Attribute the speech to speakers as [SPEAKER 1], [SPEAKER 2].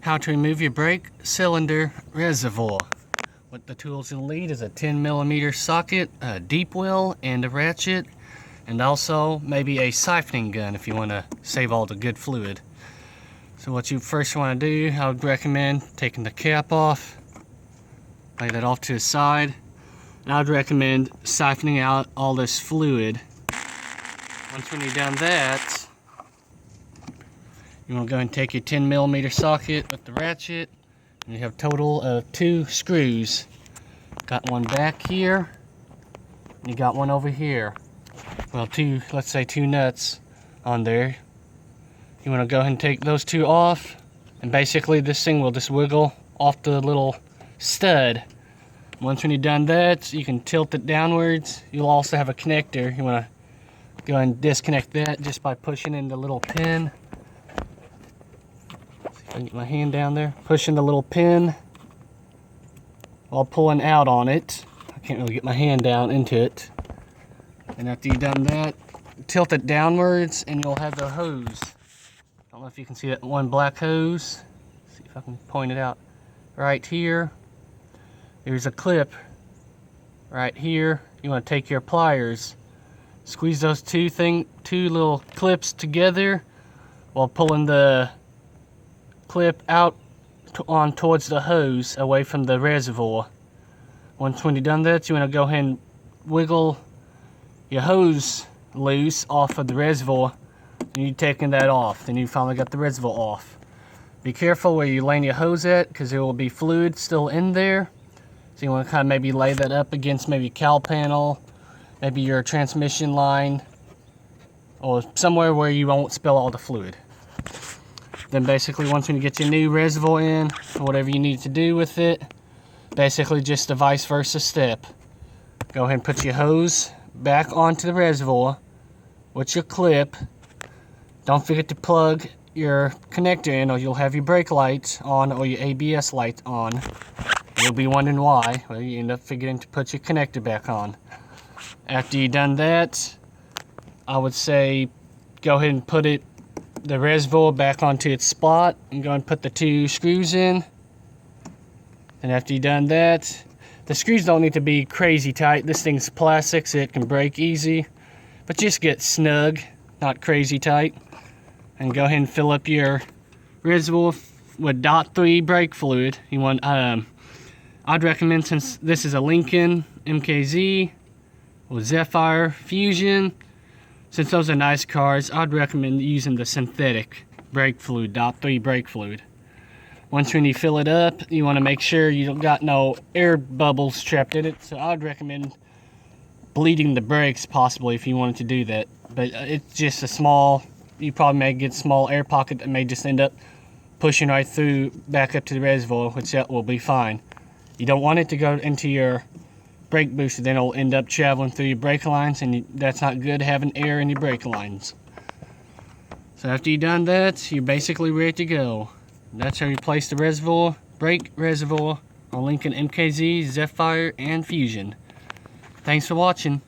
[SPEAKER 1] How to remove your brake cylinder reservoir. What the tools you'll need is a 10mm socket, a deep well, and a ratchet, and also maybe a siphoning gun if you want to save all the good fluid. So what you first want to do, I would recommend taking the cap off, lay that off to the side, and I would recommend siphoning out all this fluid. Once when you've done that, you want to go and take your 10mm socket with the ratchet, and you have a total of 2 screws. Got one back here, and you got one over here. Well, let's say 2 nuts on there. You want to go ahead and take those 2 off, and basically this thing will just wiggle off the little stud. Once when you've done that, you can tilt it downwards. You'll also have a connector. You want to go and disconnect that just by pushing in the little pin. I can get my hand down there, pushing the little pin while pulling out on it. I can't really get my hand down into it. And after you've done that, tilt it downwards and you'll have the hose. I don't know if you can see that one black hose. Let's see if I can point it out. Right here, there's a clip right here. You want to take your pliers, squeeze those two little clips together while pulling the clip out on towards the hose away from the reservoir. Once when you've done that, you want to go ahead and wiggle your hose loose off of the reservoir, and you're taking that off. Then you finally got the reservoir off. Be careful where you're laying your hose at, because there will be fluid still in there. So you want to kind of maybe lay that up against maybe a cowl panel, maybe your transmission line, or somewhere where you won't spill all the fluid. Then basically once you get your new reservoir in, or whatever you need to do with it, basically just a vice versa step. Go ahead and put your hose back onto the reservoir with your clip. Don't forget to plug your connector in, or you'll have your brake lights on or your ABS light on. You'll be wondering why. Well, you end up forgetting to put your connector back on. After you've done that, I would say go ahead and put the reservoir back onto its spot and go and put the 2 screws in. And after you've done that, the screws don't need to be crazy tight. This thing's plastic, so it can break easy, but just get snug, not crazy tight. And go ahead and fill up your reservoir with .3 brake fluid. You want I'd recommend, since this is a Lincoln MKZ or Zephyr Fusion, since those are nice cars, I'd recommend using the synthetic brake fluid, .3 brake fluid. Once when you fill it up, you want to make sure you don't got no air bubbles trapped in it. So I'd recommend bleeding the brakes possibly if you wanted to do that. But it's just a small, you probably may get a small air pocket that may just end up pushing right through back up to the reservoir, which that will be fine. You don't want it to go into your brake booster, then it'll end up traveling through your brake lines, and that's not good, having air in your brake lines. So after you've done that, you're basically ready to go. That's how you replace the reservoir, brake reservoir on Lincoln MKZ, Zephyr, and Fusion. Thanks for watching.